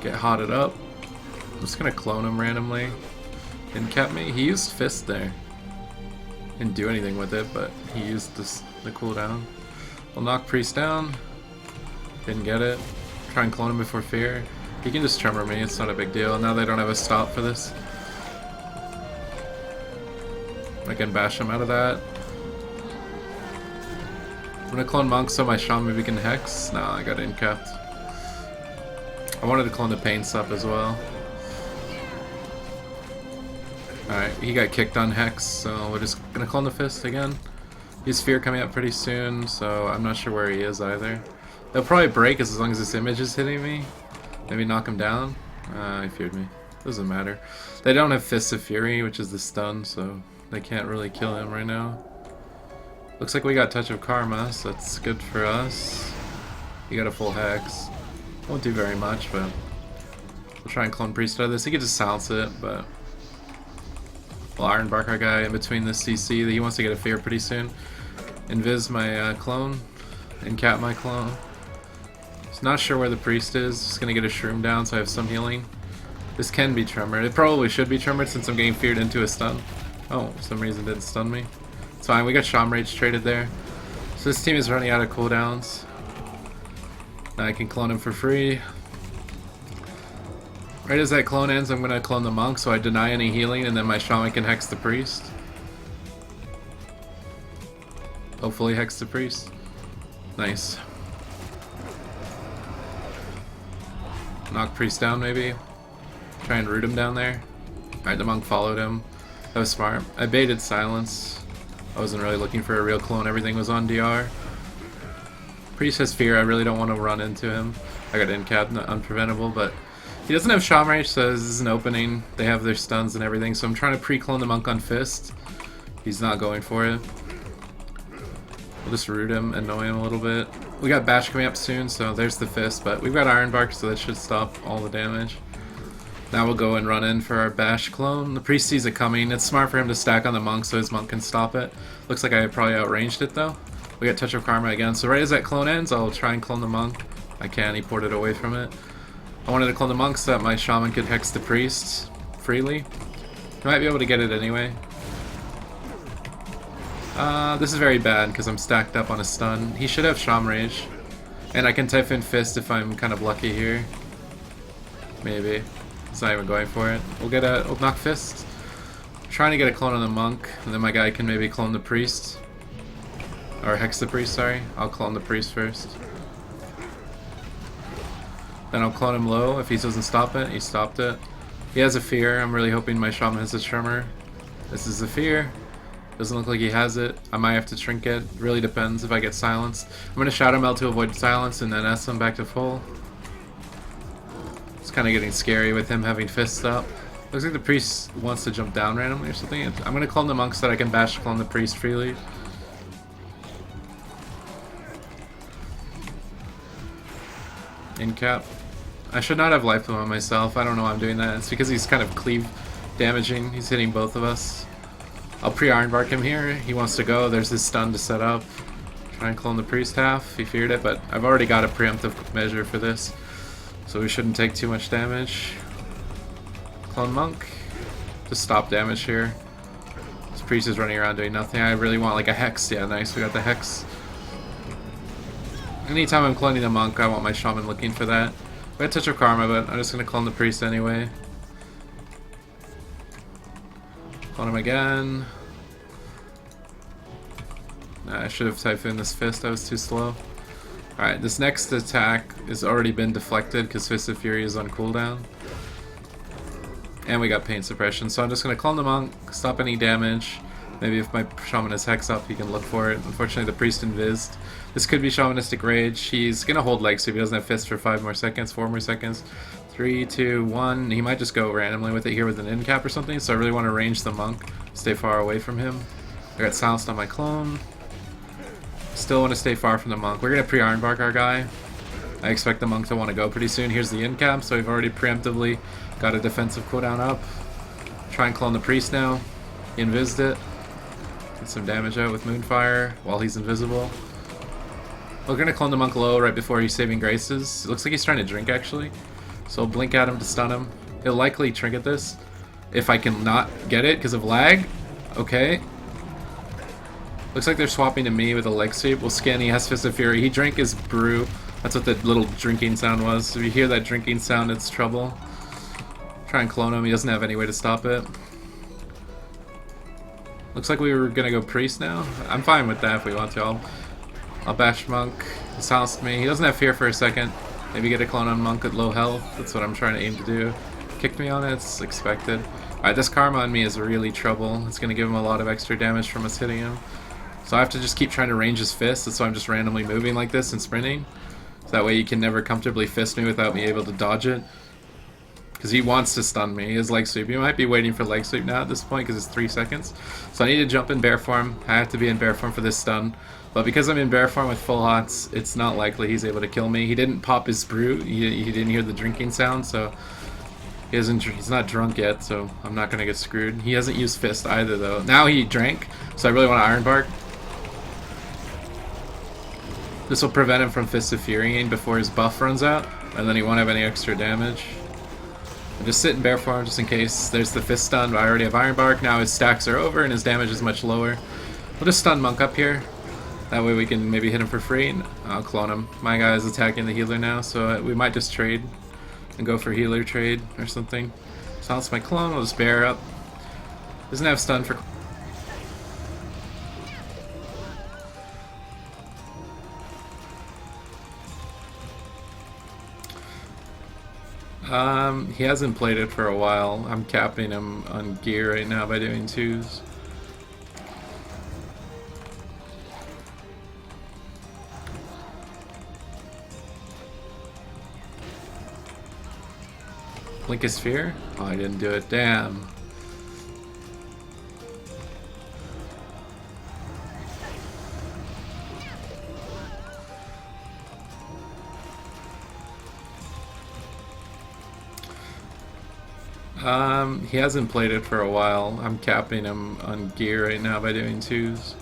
Get hotted up. I'm just gonna clone him randomly. And kept me. He used Fist there. Didn't do anything with it, but he used the cooldown. We'll knock Priest down. Didn't get it. Try and clone him before Fear. He can just tremor me, it's not a big deal. Now they don't have a stop for this. I can bash him out of that. I'm gonna clone Monk so my Shaman maybe can Hex. No, I got incapped. I wanted to clone the Pain Sup as well. Alright, he got kicked on Hex, so we're just gonna clone the Fist again. He's Fear coming up pretty soon, so I'm not sure where he is either. They'll probably break as long as this image is hitting me. Maybe knock him down. He feared me. Doesn't matter. They don't have Fists of Fury, which is the stun, so they can't really kill him right now. Looks like we got Touch of Karma, so that's good for us. He got a full Hex. Won't do very much, but we'll try and clone Priest out of this. He could just silence it, but we'll Ironbark our guy in between the CC. He wants to get a Fear pretty soon. Invis my clone. Incap my clone. Just not sure where the Priest is. Just gonna get a Shroom down so I have some healing. This can be Tremored. It probably should be Tremored since I'm getting feared into a stun. Oh, for some reason it didn't stun me. It's fine, we got Shaman Rage traded there. So this team is running out of cooldowns. Now I can clone him for free. Right as that clone ends, I'm gonna clone the Monk so I deny any healing and then my Shaman can Hex the Priest. Hopefully Hex the Priest. Nice. Knock Priest down maybe. Try and root him down there. Alright, the Monk followed him. That was smart. I baited Silence. I wasn't really looking for a real clone. Everything was on DR. Priest has Fear. I really don't want to run into him. I got Incap, unpreventable, but he doesn't have Shaman Rage, so this is an opening. They have their stuns and everything, so I'm trying to pre-clone the Monk on Fist. He's not going for it. We'll just root him, annoy him a little bit. We got Bash coming up soon, so there's the Fist, but we've got Ironbark, so that should stop all the damage. Now we'll go and run in for our Bash clone. The Priest sees it coming. It's smart for him to stack on the Monk so his Monk can stop it. Looks like I probably outranged it though. We got Touch of Karma again, so right as that clone ends, I'll try and clone the Monk. I can, he ported away from it. I wanted to clone the Monk so that my Shaman could Hex the Priest freely. I might be able to get it anyway. This is very bad because I'm stacked up on a stun. He should have Shaman Rage. And I can Typhoon Fist if I'm kind of lucky here. Maybe. It's not even going for it. We'll knock Fist. Trying to get a clone on the Monk, and then my guy can maybe clone the Priest. Or Hex the Priest, sorry. I'll clone the Priest first. Then I'll clone him low. If he doesn't stop it, he stopped it. He has a Fear. I'm really hoping my Shaman has a Tremor. This is a Fear. Doesn't look like he has it. I might have to Trinket. Really depends if I get silenced. I'm going to Shadow Meld to avoid silence and then S him back to full. It's kind of getting scary with him having Fists up. Looks like the Priest wants to jump down randomly or something. I'm going to clone the Monk so that I can bash clone the Priest freely. Incap. I should not have life on myself. I don't know why I'm doing that. It's because he's kind of cleave damaging. He's hitting both of us. I'll pre-Ironbark him here. He wants to go. There's his stun to set up. Try and clone the Priest half. He feared it, but I've already got a preemptive measure for this. So we shouldn't take too much damage. Clone Monk. Just stop damage here. This Priest is running around doing nothing. I really want like a Hex. Yeah, nice. We got the Hex. Anytime I'm cloning the Monk, I want my Shaman looking for that. We got Touch of Karma, but I'm just going to clone the Priest anyway. Clone him again. Nah, I should have Typhooned this Fist. I was too slow. Alright, this next attack has already been deflected because Fist of Fury is on cooldown. And we got Pain Suppression, so I'm just going to clone the Monk, stop any damage. Maybe if my Shaman is Hex up, he can look for it. Unfortunately, the Priest invised. This could be Shamanistic Rage. He's going to hold Legs so if he doesn't have Fist for 5 more seconds, 4 more seconds. 3, 2, 1. He might just go randomly with it here with an Incap or something, so I really want to range the Monk. Stay far away from him. I got silenced on my clone. Still want to stay far from the Monk. We're going to pre-Ironbark our guy. I expect the Monk to want to go pretty soon. Here's the Incap, so we've already preemptively got a defensive cooldown up. Try and clone the Priest now. He invised it. Get some damage out with Moonfire while he's invisible. We're going to clone the Monk low right before he's saving Graces. It looks like he's trying to drink actually. So I'll blink at him to stun him. He'll likely trinket this if I can not get it because of lag. Okay. Looks like they're swapping to me with a leg sweep. Well, Skin, he has Fist of Fury. He drank his brew. That's what the little drinking sound was. So if you hear that drinking sound, it's trouble. Try and clone him. He doesn't have any way to stop it. Looks like we were gonna go Priest now. I'm fine with that if we want to. I'll bash Monk. He silenced me. He doesn't have Fear for a second. Maybe get a clone on Monk at low health. That's what I'm trying to aim to do. Kicked me on it. It's expected. Alright, this Karma on me is really trouble. It's gonna give him a lot of extra damage from us hitting him. So I have to just keep trying to range his fist. That's why I'm just randomly moving like this and sprinting. So that way you can never comfortably fist me without me able to dodge it. Because he wants to stun me. His leg sweep. He might be waiting for leg sweep now at this point because it's 3 seconds. So I need to jump in bear form. I have to be in bear form for this stun. But because I'm in bear form with full hots, it's not likely he's able to kill me. He didn't pop his brew. He didn't hear the drinking sound, so he's not drunk yet, so I'm not going to get screwed. He hasn't used fist either, though. Now he drank, so I really want to Iron Bark. This will prevent him from Fist of Furying before his buff runs out, and then he won't have any extra damage. I'll just sit in bear form just in case. There's the fist stun, but I already have Iron Bark. Now his stacks are over and his damage is much lower. We'll just stun Monk up here. That way we can maybe hit him for free. I'll clone him. My guy is attacking the healer now, so we might just trade and go for healer trade or something. Silence my clone. We'll just bear up. Doesn't have stun for... He hasn't played it for a while. I'm capping him on gear right now by doing 2s. Blink his Sphere? Oh, I didn't do it. Damn. He hasn't played it for a while. I'm capping him on gear right now by doing 2s.